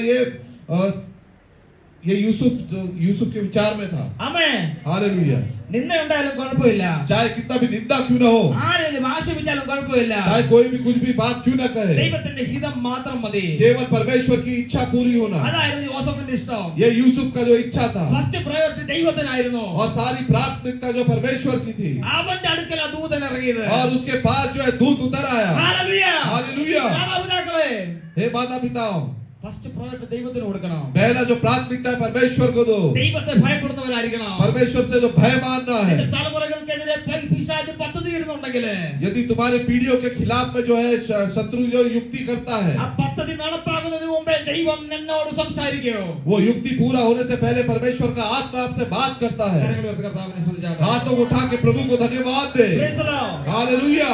Speaker 1: ये यूसुफ के विचार में था।
Speaker 2: ആമേൻ.
Speaker 1: हालेलुया।
Speaker 2: നിന്ന ഉണ്ടായാലും കുഴപ്പമില്ല,
Speaker 1: चाहे कितना भी निंदा क्यों ना हो,
Speaker 2: ആരെങ്കിലും ആശീർവദിച്ചാലും കുഴപ്പമില്ല,
Speaker 1: चाहे कोई भी कुछ भी बात क्यों ना कहे,
Speaker 2: ദൈവത്തിന്റെ ഹിതം മാത്രം മതി.
Speaker 1: केवल परमेश्वर की इच्छा पूरी होना,
Speaker 2: അതായിരുന്നു യോസഫിന്റെ ഇഷ്ടം.
Speaker 1: ये यूसुफ का जो इच्छा था।
Speaker 2: ഫസ്റ്റ് പ്രയോറിറ്റി ദൈവത്തിനായിരുന്നു.
Speaker 1: और सारी प्राथमिकता जो परमेश्वर की थी,
Speaker 2: അവന്റെ അടുക്കൽ ആ ദൂതൻ ഇറങ്ങിയത്.
Speaker 1: और उसके पास जो है दूत उतर आया।
Speaker 2: ഹല്ലേലൂയ.
Speaker 1: हालेलुया।
Speaker 2: മാതാപിതാക്കളെ,
Speaker 1: हे माता पिताओं,
Speaker 2: ഫസ്റ്റ് പ്രയോറിറ്റി ദൈവത്തിന് കൊടുക്കണം.
Speaker 1: पहला जो प्राथमिकता है परमेश्वर को दो।
Speaker 2: ദൈവത്തെ ഭയപ്പെടുന്നവരായിരിക്കണം.
Speaker 1: परमेश्वर से जो भय मानना है।
Speaker 2: നിന്റെ തലമുറകൾക്കെതിരെ പിശാച് പദ്ധതി ഇടുന്നുണ്ടെങ്കിൽ
Speaker 1: यदि तुम्हारे पीढ़ियों के खिलाफ में जो है शत्रु जो युक्ति करता है,
Speaker 2: ആ പദ്ധതി നടപ്പാകുന്നതിന് മുമ്പേ ദൈവം നിന്നോട് സംസാരിക്കോ.
Speaker 1: वो युक्ति पूरा होने से पहले परमेश्वर का आत्मा आपसे बात करता है।
Speaker 2: കരങ്ങൾ ഉയർത്തി കർത്താവിനെ സ്തുതിച്ചാട്ടെ.
Speaker 1: हाथों को उठा के प्रभु को धन्यवाद दे।
Speaker 2: Praise the Lord.
Speaker 1: हालेलुया।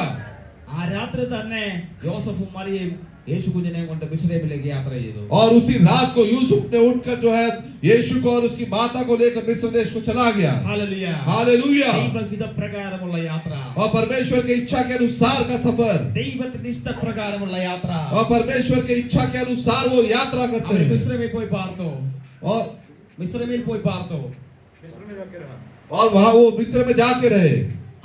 Speaker 2: ആ രാത്രി തന്നെ യോസഫും മറിയയും യേശു കുഞ്ഞിനെ കൊണ്ട് മിസ്രൈമിലേക്ക് യാത്ര ചെയ്തു.
Speaker 1: और उसी रात को यूसुफ ने उठकर जो है यीशु को और उसकी माता को लेकर मिस्र देश को चला गया।
Speaker 2: ഹല്ലേലൂയ.
Speaker 1: हालेलुया।
Speaker 2: ദൈവഹിത പ്രകാരമുള്ള യാത്ര,
Speaker 1: और परमेश्वर के इच्छा के अनुसार का सफर,
Speaker 2: ദൈവത്തിന്റെ ഇഷ്ടപ്രകാരമുള്ള യാത്ര.
Speaker 1: और परमेश्वर के इच्छा के अनुसार वो यात्रा करते
Speaker 2: അവർ
Speaker 1: हैं।
Speaker 2: മിസ്രൈമിൽ പോയി പാർത്തു.
Speaker 1: और
Speaker 2: മിസ്രൈമിൽ പോയി പാർത്തു.
Speaker 4: मिस्र में जाके रहा।
Speaker 1: और वहां वो मिस्र में जाते रहे।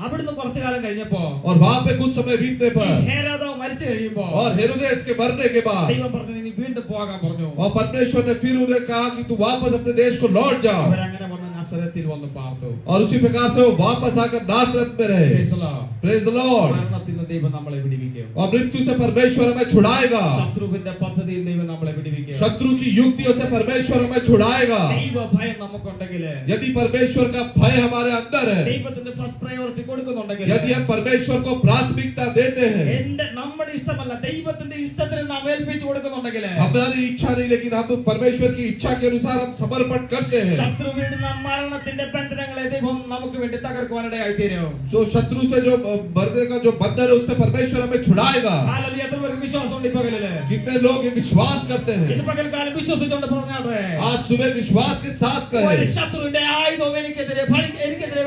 Speaker 2: അവിടുന്ന് കുറച്ചു കാലം കഴിഞ്ഞപ്പോ
Speaker 1: और वहां पे कुछ समय बीतने पर,
Speaker 2: ഹേരോദാവ് മരിച്ചു കഴിയുമ്പോ
Speaker 1: और हेरोदेस के मरने के बाद,
Speaker 2: ദൈവം പറഞ്ഞു, നീ വീണ്ടും പോകാൻ പറഞ്ഞു.
Speaker 1: और परमेश्वर ने फिर उन्हें कहा कि तू वापस अपने देश को लौट जाओ।
Speaker 2: അവരങ്ങനെ വന്ന് നസറത്തിൽ വന്ന് പാർത്തു.
Speaker 1: और उसी प्रकार से वो वापस आकर नासरत में रहे।
Speaker 2: Praise the Lord.
Speaker 1: Praise the Lord.
Speaker 2: മരണത്തിൽ നിന്ന് ദൈവം നമ്മളെ വിടുവിക്കും.
Speaker 1: और मृत्यु से परमेश्वर हमें छुड़ाएगा।
Speaker 2: ശത്രുവിന്റെ പദ്ധതിയിൽ ദൈവം നമ്മളെ വിടുവിക്കും.
Speaker 1: शत्रु की युक्तियों से परमेश्वर हमें छुड़ाएगा।
Speaker 2: ദൈവ ഭയം നമുക്കുണ്ടെങ്കിൽ,
Speaker 1: यदि परमेश्वर का भय हमारे अंदर है,
Speaker 2: ദൈവത്തിന്റെ ഫസ്റ്റ് പ്രയോറിറ്റി കൊടുക്കുന്നുണ്ടെങ്കിൽ,
Speaker 1: यदि हम परमेश्वर को प्राथमिकता देते हैं,
Speaker 2: നമ്മുടെ ഇഷ്ടമല്ല ദൈവത്തിന്റെ ഇഷ്ടത്തിന് നാം ഏൽപ്പിച്ചു കൊടുക്കുന്നുണ്ടെങ്കിൽ,
Speaker 1: हमारी इच्छा नहीं लेकिन हम परमेश्वर की इच्छा के अनुसार हम समर्पण करते हैं,
Speaker 2: ശത്രുവിടുന്ന മരണത്തിന്റെ ബന്ധനങ്ങളെ ദൈവം നമുക്ക് വേണ്ടി തകർക്കുവാനിടയായി തീരും.
Speaker 1: जो शत्रु से जो मरने का जो बंधन है उससे परमेश्वर हमें छुड़ाएगा।
Speaker 2: ഹല്ലേലൂയ. എത്ര പേർക്ക് വിശ്വാസമുണ്ട് ഈ പകലില്?
Speaker 1: कितने लोग ये विश्वास करते हैं?
Speaker 2: ഇന്ന് പകൽക്കാലം വിശ്വസിച്ചുകൊണ്ട് പറഞ്ഞാട്ടെ,
Speaker 1: आज सुबह विश्वास के साथ
Speaker 2: ഒരു
Speaker 1: कहें,
Speaker 2: ശത്രുവിന്റെ ആയുധവും എനിക്കെതിരെ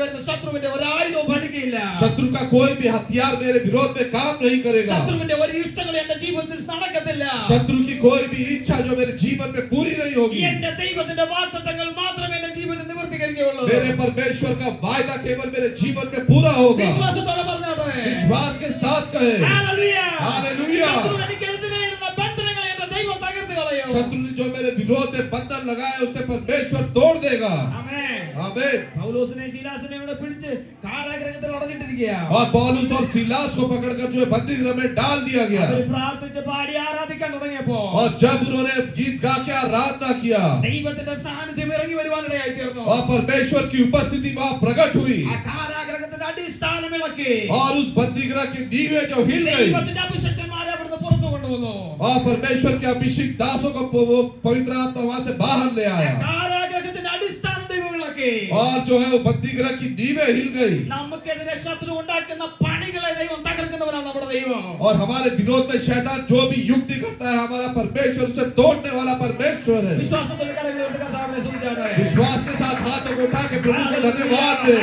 Speaker 2: വരുന്ന ശത്രുവിന്റെ ഒരു ആയുധവും ഫലിക്കില്ല.
Speaker 1: शत्रु का कोई भी हथियार मेरे विरोध में काम नहीं करेगा।
Speaker 2: ശത്രുവിന്റെ ഒരു ഇഷ്ടങ്ങൾ എന്റെ ജീവിതത്തിൽ നടക്കത്തില്ല.
Speaker 1: शत्रु की कोई भी इच्छा जो मेरे जीवन में पूरी नहीं होगी।
Speaker 2: എന്റെ ദൈവത്തിന്റെ വാഗ്ദത്തങ്ങൾ മാത്രമേ എന്റെ ജീവിതത്തിൽ നിവർത്തിക്കുകയുള്ളൂ.
Speaker 1: मेरे परमेश्वर का वायदा केवल मेरे जीवन में पूरा होगा।
Speaker 2: വിശ്വാസത്തോടെ പറഞ്ഞാട്ടെ,
Speaker 1: विश्वास के साथ कहे,
Speaker 2: ഹല്ലേലൂയ.
Speaker 1: हालेलुया।
Speaker 2: ശത്രു എനിക്കെതിരെ ഇടുന്ന ബന്ധനങ്ങളെ എന്റെ ദൈവം തകർത്ത് കളയും.
Speaker 1: शत्रु ने जो मेरे विरोध में बंधन लगाए उससे परमेश्वर तोड़ देगा।
Speaker 2: ആമേൻ.
Speaker 1: आमीन।
Speaker 2: പൗലോസിനെ ശീലാസിനെ ഇവിടെ പിടിച്ച് കാരാഗൃഹത്തിൽ അടച്ചിട്ടിരിക്കുക.
Speaker 1: और पौलुस और सिलास को पकड़कर जो है बंदी गृह में डाल दिया गया।
Speaker 2: അവർ പ്രാർത്ഥിച്ച് പാടി ആരാധിക്കാൻ തുടങ്ങിയപ്പോ
Speaker 1: और जब उन्होंने गीत गा के आराधना किया
Speaker 2: ദൈവത്തിന്റെ സാന്നിധ്യം ഇറങ്ങി വരുവാനിടയായി തീർന്നു.
Speaker 1: और परमेश्वर की उपस्थिति वहां प्रकट हुई
Speaker 2: ആ കാരാഗൃഹത്തിന്റെ അടിസ്ഥാനം ഇളക്കി.
Speaker 1: और उस बंदी गृह की नींवें जो हिल गई
Speaker 2: ദൈവത്തിന്റെ അഭിഷക്തന്മാരെ അവിടുന്ന് പുറത്തു കൊണ്ടുവന്നു.
Speaker 1: और परमेश्वर के अभिषेक दासों को वो पवित्र आत्मा वहां से बाहर ले आया
Speaker 2: കാരാഗൃഹത്തിന്റെ അടിസ്ഥാനം ദൈവം ഇളക്കി.
Speaker 1: और जो है वो बंदी गृह की नींवें हिल गई।
Speaker 2: നമുക്കെതിരെ ശത്രു ഉണ്ടാക്കുന്ന പണികളെ ദൈവം തകർക്കുന്നവനാണ് നമ്മുടെ ദൈവം.
Speaker 1: और हमारे विरोध में शैतान जो भी युक्ति करता है हमारा परमेश्वर उसे तोड़ने वाला परमेश्वर है।
Speaker 2: വിശ്വാസത്തോടെ കരങ്ങൾ ഉയർത്തി കർത്താവിനെ സ്തുതിച്ചാട്ടെ.
Speaker 1: विश्वास के साथ हाथों को उठा के प्रभु को धन्यवाद दे।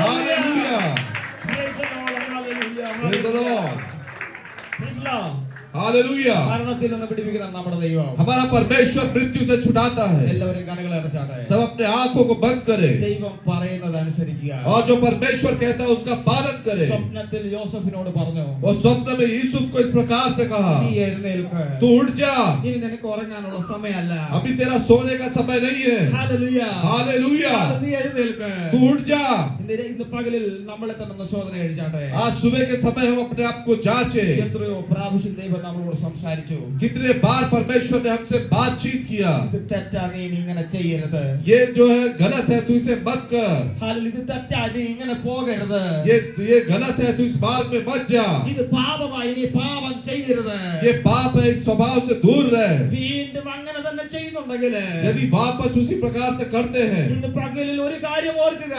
Speaker 1: Hallelujah.
Speaker 2: Praise the Lord, hallelujah,
Speaker 1: Praise the
Speaker 2: hallelujah.
Speaker 1: Lord।
Speaker 2: Praise the Lord.
Speaker 1: Hallelujah.
Speaker 2: മരണത്തിൽ നിന്ന് പിടിപ്പിക്കുന്ന നമ്മുടെ ദൈവം.
Speaker 1: हमारा परमेश्वर मृत्यु से छुड़ाता है।
Speaker 2: എല്ലാവരും കണ്ണുകളെ അടച്ചാട്ടെ.
Speaker 1: सब अपने आंखों को बंद करें
Speaker 2: ദൈവം പറയുന്നത് അനുസരിക്കുക.
Speaker 1: और जो परमेश्वर कहता है उसका पालन करें।
Speaker 2: സ്വപ്നത്തിൽ യോസഫിനോട് പറഞ്ഞു,
Speaker 1: और स्वप्न में यूसुफ को इस प्रकार से कहा,
Speaker 2: നീ എഴുന്നേൽക്ക്.
Speaker 1: तू उठ जा,
Speaker 2: ഇനി നിനക്ക് ഉറങ്ങാനുള്ള സമയമല്ല.
Speaker 1: अभी तेरा सोने का समय नहीं है।
Speaker 2: ഹല്ലേലൂയ.
Speaker 1: हालेलुया।
Speaker 2: നീ എഴുന്നേൽക്ക്.
Speaker 1: तू उठ जा।
Speaker 2: ഇന്ന് പകലിൽ നമ്മളെ തന്നെ ഒന്ന് ശോധന കഴിച്ചാട്ടെ.
Speaker 1: आज सुबह के समय हम अपने आप को जांचे।
Speaker 2: എത്രയോ പ്രാവശ്യം ദൈവം നമ്മളോട് സംസാരിച്ചു.
Speaker 1: कितने बार परमेश्वर ने हमसे बातचीत किया,
Speaker 2: ഇത് തെറ്റാ, നീ ഇനി ഇങ്ങനെ ചെയ്യരുത്.
Speaker 1: ये जो है गलत है, तू इसे मत कर।
Speaker 2: ഹല്ലേലൂയ. ഇത് തെറ്റാ, നീ ഇങ്ങനെ പോകരുത്.
Speaker 1: ये गलत है, तू इस मार्ग में मत जा।
Speaker 2: ഇത് പാപമായി, നീ പാപം ചെയ്യരുത്.
Speaker 1: ये पाप है, इस स्वभाव से दूर रह।
Speaker 2: വീണ്ടും അങ്ങനെ തന്നെ ചെയ്യുന്നുണ്ടെങ്കിൽ
Speaker 1: यदि वापस उसी प्रकार से करते हैं,
Speaker 2: ഇന്ന് പകലിൽ ഒരു കാര്യം ഓർക്കുക.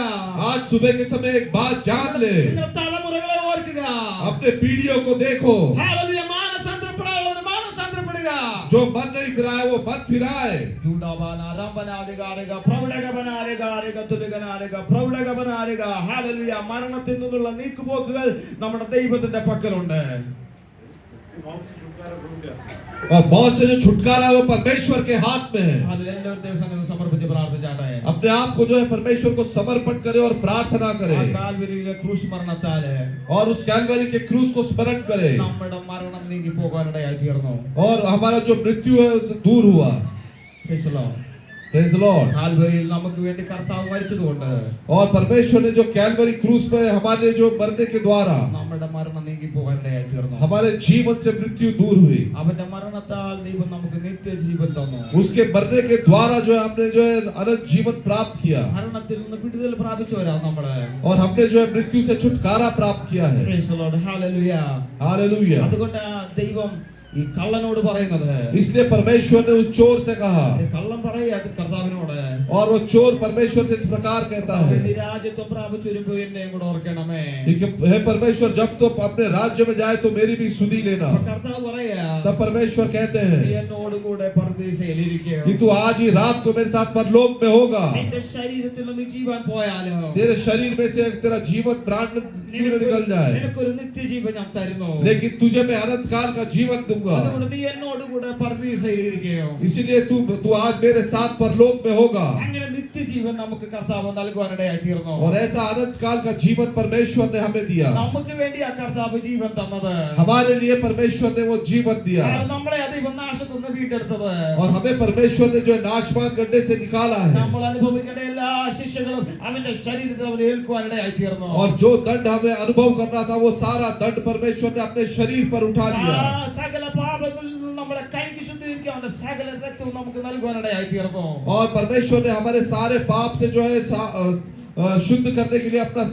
Speaker 1: आज सुबह के समय एक बात जान ले,
Speaker 2: നിങ്ങളുടെ തലമുറകളെ ഓർക്കുക.
Speaker 1: अपने पीढ़ियों को देखो।
Speaker 2: ഹല്ലേലൂയ. മാനസാന്തരപ്പെടാനുള്ളത് മാനസാന്തരപ്പെടുക.
Speaker 1: जो मन नहीं फिराए वो मन फिराए।
Speaker 2: ജൂഡാബാന റംബനാദികാരിക പ്രൗഢകബനാരികാരിക തുലികനാരിക പ്രൗഢകബനാരിക. ഹല്ലേലൂയ. മരണത്തിൽ നിന്നുള്ള നീക്കുപോക്കുകൾ നമ്മുടെ ദൈവത്തിന്റെ പക്കലുണ്ട്.
Speaker 4: मौत से छुटकारा ढूंढ गया।
Speaker 1: और मौत से जो छुटकारा है वो परमेश्वर के हाथ में है।
Speaker 2: ഹല്ലേലൂയ. എല്ലാവരും ദൈവസന്നിധിയിൽ സമർപ്പിച്ച് പ്രാർത്ഥിച്ചാട്ടെ.
Speaker 1: अपने आप को जो है परमेश्वर को समर्पण करे और प्रार्थना
Speaker 2: ആ
Speaker 1: करे
Speaker 2: കാൽവരിയിലെ ക്രൂശ് മരണത്താല്
Speaker 1: और उस कैलवरी के क्रूस को स्मरण करे
Speaker 2: നമ്മുടെ മരണം നീങ്ങി പോകാനിടയായി തീർന്നു.
Speaker 1: और हमारा जो मृत्यु है उससे दूर हुआ।
Speaker 2: Praise the Lord.
Speaker 1: Praise the Lord.
Speaker 2: കാൽവരിയിൽ നമുക്ക് വേണ്ടി കർത്താവ് മരിച്ചതുകൊണ്ട്
Speaker 1: और परमेश्वर ने जो कैलवरी क्रूस पे हमारे जो मरने के द्वारा
Speaker 2: നമ്മുടെ മരണം നീങ്ങി പോകാനിടയായി തീർന്നു.
Speaker 1: हमारे जीवन से मृत्यु दूर हुई।
Speaker 2: അവന്റെ മരണത്താൽ ദൈവം നമുക്ക് നിത്യജീവൻ തന്നു.
Speaker 1: उसके मरने के द्वारा जो है हमने जो है अनंत जीवन प्राप्त किया
Speaker 2: മരണത്തിൽ നിന്ന് വിടുതൽ പ്രാപിച്ചവരാ നമ്മള്.
Speaker 1: और हमने जो है मृत्यु से छुटकारा प्राप्त किया है।
Speaker 2: Praise the Lord. Hallelujah.
Speaker 1: Hallelujah.
Speaker 2: അതുകൊണ്ട് ദൈവം ഈ കള്ളനോട് പറയുന്നത്,
Speaker 1: इसलिए परमेश्वर ने उस चोर से कहा
Speaker 2: കള്ളം പറയുക കർത്താവിനോട്,
Speaker 1: और वो चोर परमेश्वर से इस प्रकार कहता है
Speaker 2: നീ രാജ്യത്വം പ്രാപിച്ചു വരുമ്പോ എന്നെയും കൂടെ ഓർക്കണമേ.
Speaker 1: कि हे परमेश्वर जब तो अपने राज्य में जाए तो मेरी भी सुधि लेना।
Speaker 2: അപ്പൊ കർത്താവ് പറയാ,
Speaker 1: तब परमेश्वर कहते
Speaker 2: നീ
Speaker 1: हैं
Speaker 2: എന്നോട് കൂടെ പർദീസയിലിരിക്കുക.
Speaker 1: कि तू आज ही रात को मेरे साथ परलोक में होगा।
Speaker 2: നിന്റെ ശരീരത്തിൽ നിന്ന് ജീവൻ പോയാലോ
Speaker 1: तेरे शरीर में से तेरा जीवन प्राण क्यों न निकल जाए,
Speaker 2: നിനക്കൊരു നിത്യജീവൻ ഞാൻ തരുന്നു.
Speaker 1: लेकिन तुझे मैं अनंत काल का जीवन दूंगा।
Speaker 2: അതുകൊണ്ട് നീ എന്നോട് കൂടെ പർദീസയിലിരിക്കുകയോ.
Speaker 1: इसलिए तू आज मेरे साथ परलोक में होगा।
Speaker 2: അങ്ങനെ നിത്യജീവൻ നമുക്ക് കർത്താവ് നൽകുവാനിടയായി തീർന്നു.
Speaker 1: और ऐसा अनंत काल का जीवन परमेश्वर ने हमें दिया।
Speaker 2: നമുക്ക് വേണ്ടി ആ കർത്താവ് ജീവൻ തന്നത്.
Speaker 1: हमारे लिए परमेश्वर ने वो जीवन दिया
Speaker 2: കാരണം നമ്മളെ ദൈവം നാശത്തുനിന്ന് വീണ്ടെടുത്തത്.
Speaker 1: और हमें परमेश्वर ने जो है नाशवान गड्ढे से निकाला है।
Speaker 2: നമ്മൾ അനുഭവിക്കേണ്ട എല്ലാ ശിക്ഷകളും അവന്റെ ശരീരത്തിൽ അവൻ ഏൽക്കുവാനിടയായി തീർന്നു.
Speaker 1: और जो दंड हमें अनुभव करना था वो सारा दंड परमेश्वर ने अपने शरीर पर उठा लिया।
Speaker 2: സകല പാപങ്ങളിൽ നിന്ന് നമ്മളെ കഴുകി ശുദ്ധീകരിക്കാൻ അവന്റെ സകല രക്തവും നമുക്ക് നൽകുവാനിടയായി തീർന്നു.
Speaker 1: और परमेश्वर ने हमारे सारे पाप से जो है शुद्ध करने के लिए अपना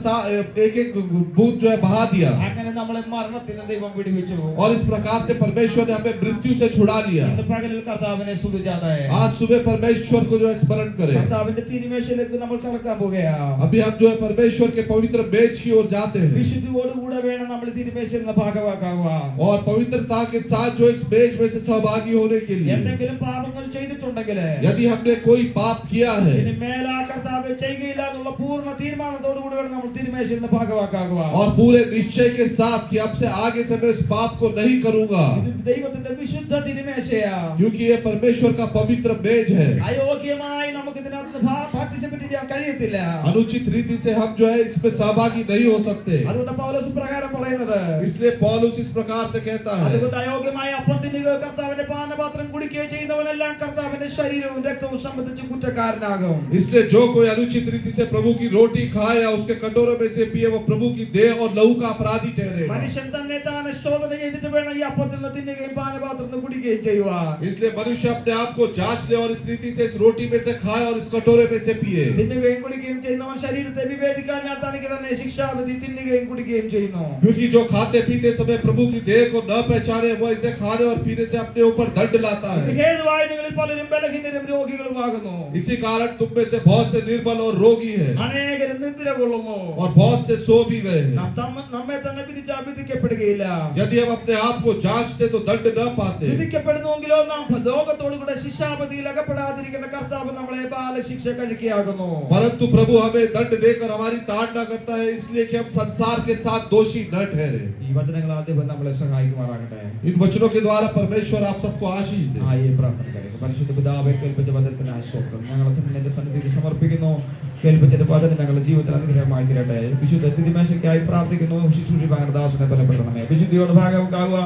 Speaker 1: एक एक बूंद जो है बहा दिया।
Speaker 2: അങ്ങനെ നമ്മളെ മരണത്തിൽ നിന്ന് ദൈവം വിടുവിച്ചു.
Speaker 1: और इस प्रकार से परमेश्वर ने हमें मृत्यु से छुड़ा लिया।
Speaker 2: ഇന്ന് പകലിൽ കർത്താവിനെ സ്തുതിച്ചാട്ടെ.
Speaker 1: आज सुबह परमेश्वर को जो है स्मरण करें।
Speaker 2: കർത്താവിന്റെ തിരുമേശയിലേക്ക് നമ്മൾ കടക്കാൻ പോകുകയാണ്.
Speaker 1: अभी हम जो है परमेश्वर के पवित्र मेज की ओर जाते हैं
Speaker 2: വിശുദ്ധിയോടുകൂടെ വേണം നമ്മൾ തിരുമേശയിൽ നിന്ന് ഭാഗവാക്കാവുക.
Speaker 1: और पवित्रता के साथ जो इस मेज में से सहभागी होने के लिए
Speaker 2: എന്തെങ്കിലും പാപങ്ങൾ ചെയ്തിട്ടുണ്ടെങ്കിൽ
Speaker 1: यदि हमने कोई पाप किया है
Speaker 2: ഇനി മേലാ കർത്താവെ ചെയ്യുകയില്ല എന്നുള്ള പൂർണ്ണ തീരുമാനത്തോടുകൂടി വേണം നമ്മൾ തിരുമേശയിൽ നിന്ന് ഭാഗവാക്കാവുക.
Speaker 1: और पूरे निश्चय के साथ कि अब से आगे से मैं इस पाप को नहीं करूंगा,
Speaker 2: ഇത് ദൈവത്തിന്റെ വിശുദ്ധ തിരുമേശയാ.
Speaker 1: क्योंकि ये परमेश्वर का पवित्र मेज है।
Speaker 2: അയോഗ്യമായി നമുക്ക് ഇതിനകത്ത് പാർട്ടിസിപ്പേറ്റ് ചെയ്യാൻ കഴിയത്തില്ല.
Speaker 1: अनुचित रीति से हम जो है इसमें सहभागी नहीं हो सकते।
Speaker 2: അതുകൊണ്ട് പൗലോസ് പ്രകാരം പറയുന്നത്,
Speaker 1: इसलिए पौलुस इस प्रकार से कहता है
Speaker 2: അതുകൊണ്ട് അയോഗ്യമായ അപ്പം തിന്നുകയോ കർത്താവിന്റെ പാനപാത്രം കുടിക്കുകയോ ചെയ്യുന്നവനെല്ലാം കർത്താവിന്റെ ശരീരവും രക്തവും സംബന്ധിച്ച് കുറ്റക്കാരനാകും.
Speaker 1: इसलिए जो कोई अनुचित रीति से प्रभु की रोटी खाए या उसके कटोरे में से पिए वो प्रभु की देह और लहू का अपराधी ठहरेगा।
Speaker 2: മനുഷ്യൻ തന്നെ താനെ ശോധന ചെയ്തിട്ട് വേണം ഈ അപ്പത്തിൽ നിന്ന് തിന്നുകയും പാനപാത്രത്തിൽ നിന്ന് കുടിക്കുകയും ചെയ്യുവാൻ.
Speaker 1: इसलिए मनुष्य अपने आप को जांच ले और इस रीति से इस रोटी में से खाए और इस कटोरे में से पिए।
Speaker 2: തിന്നുകയും കുടിക്കുകയും ചെയ്യുന്നവൻ ശരീരത്തെ വിവേചിക്കാൻ ഞാൻ തനിക്ക് തന്നെ ശിക്ഷാവിധി തിന്നുകയും കുടിക്കുകയും ചെയ്യുന്നു.
Speaker 1: क्योंकि जो खाते पीते समय प्रभु की देह को न पहचाने वो इसे खाने और पीने से अपने ऊपर दंड लाता है।
Speaker 2: ഹേതുവായി നിങ്ങളിൽ പലരും ബലഹീനരും രോഗികളുമാകുന്നു.
Speaker 1: इसी कारण तुम में से बहुत से निर्बल और रोगी हैं।
Speaker 2: ആ അനേകരും നിദ്ര കൊള്ളുന്നു.
Speaker 1: और बहुत से सो भी गए हैं।
Speaker 2: നമ്മെ തന്നെ വിധിക്കപ്പെടുകയില്ല.
Speaker 1: यदि हम अपने आप को जांचते तो दंड न पाते।
Speaker 2: വിധിക്കപ്പെടുന്നുവെങ്കിലോ നാം ലോകത്തോടു കൂടെ ശിക്ഷാപതിയിൽ അകപ്പെടാതിരിക്കേണ്ട കർത്താവ് നമ്മളെ ബാലശിക്ഷ കഴിക്കുകയാകുന്നു.
Speaker 1: परंतु प्रभु हमें दंड देकर हमारी ताड़ना करता है, इसलिए कि हम संसार के साथ दोषी न ठहरे।
Speaker 2: ഈ വചനങ്ങൾ ആദ്യം നമ്മളെ സഹായിക്കുമാറാകട്ടെ.
Speaker 1: इन वचनों के द्वारा परमेश्वर आप सबको आशीष दे।
Speaker 2: ഈ പ്രാർത്ഥന കഴിക്കും. പരിശുദ്ധ പിതാവേ, കേൾപ്പിച്ച വചനത്തിനായി സ്തോത്രം. ഞങ്ങൾ നിന്റെ സന്നിധിയിൽ സമർപ്പിക്കുന്നു. കേൾപ്പിച്ച വചനം ഞങ്ങളുടെ ജീവിതത്തിൽ അനുഗ്രഹമായി തീരട്ടെ. വിശുദ്ധ സ്ഥിതിമേശയ്ക്കായി പ്രാർത്ഥിക്കുന്നു. ശുശ്രൂഷിപ്പാൻ ദാസനെ ബലപ്പെടുത്തണമേ. വിശുദ്ധിയോട് ഭാഗമാകുക.